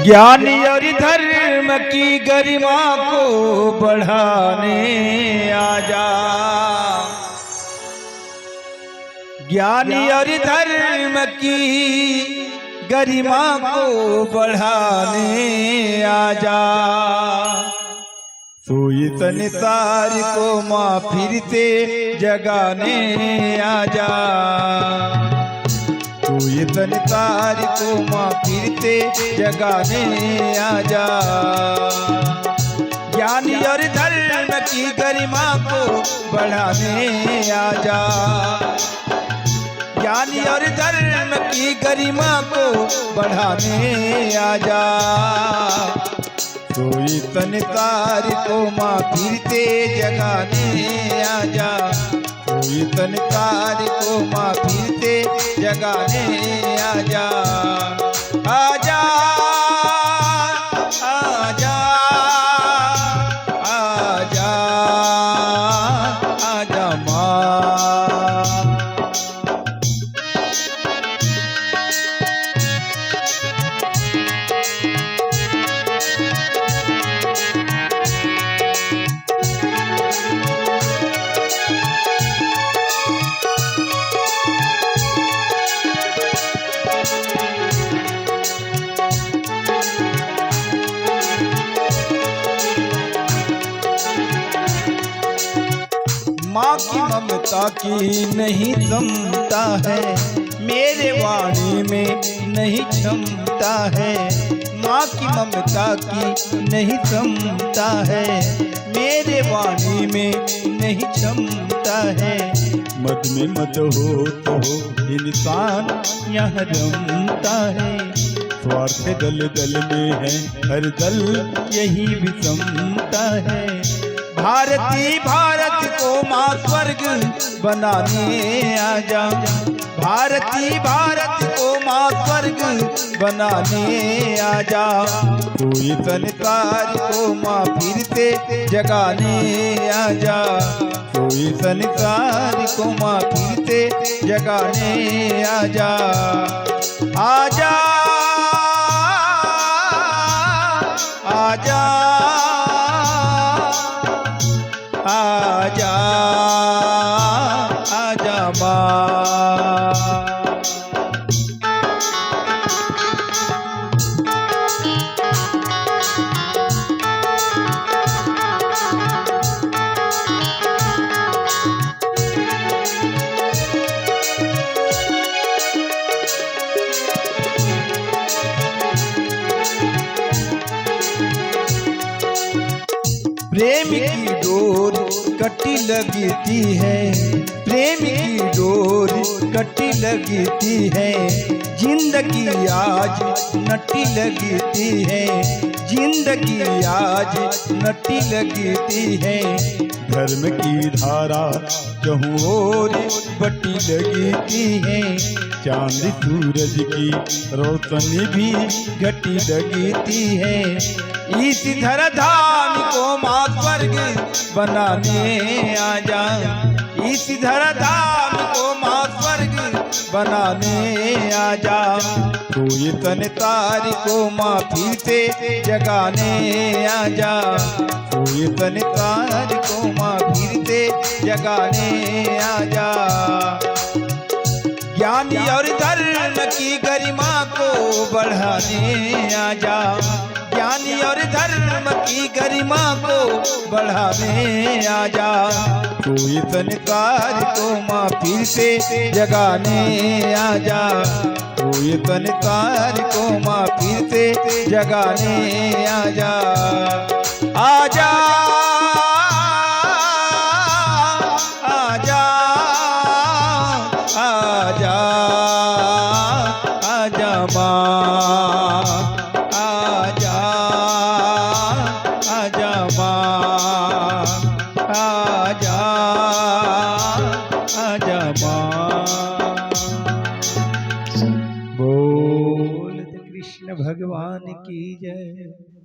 ज्ञान और धर्म की गरिमा को बढ़ाने आजा। ज्ञान और धर्म की गरिमा को बढ़ाने आजा। सोई संसार को माँ फिर से जगाने आजा। सोई संसार को माँ फिर से जगाने आजा। ज्ञान और धर्म की गरिमा को बढ़ाने आजा। ज्ञान और धर्म की गरिमा को बढ़ाने आजा। सोई संसार को माँ फिर से जगाने आजा। सोई संसार को माँ फिर से जगाने आजा। आजा आजा आजा आजा माँ। माँ की ममता की नहीं क्षमता है, मेरे वाणी में नहीं क्षमता है। माँ की ममता की नहीं क्षमता है, मेरे वाणी में नहीं क्षमता है। मत में मत हो तो इंसान यहाँ रमता है। स्वार्थ दल दल में है हर दल यही विषमता है। भारती भारत को माँ स्वर्ग बनाने आजा। भारती भारत को माँ स्वर्ग बनाने आजा। सोई संसार को माँ फिर से जगाने आजा। सोई संसार को माँ फिर से जगाने आजा। आजा आजा आजा आजा माँ। प्रेम की डोर कटी लगती है, प्रेम की डोर कटी लगती है। जिंदगी आज नटी लगती है, जिंदगी आज नटी लगती है। धर्म की धारा कहूँ और बटी लगती है। चांद सूरज की रोशनी भी घटी लगती है। इस धराधाम को माँ स्वर्ग बनाने आजा। इस धराधाम को माँ स्वर्ग बनाने आजा। सोई संसार को माँ फिर से जगाने आजा। सोई संसार को माँ फिर से जगाने आजा। ज्ञान और धर्म की गरिमा को बढ़ाने आजा। ज्ञान और धर्म की गरिमा को बढ़ाने आजा। सोई संसार को माँ फिर से जगाने आजा। सोई संसार को माँ फिर से जगाने आजा। आजा आजा आजा आजा माँ। आजा आजा माँ। आजा आजा माँ। बोल कृष्ण भगवान की जय।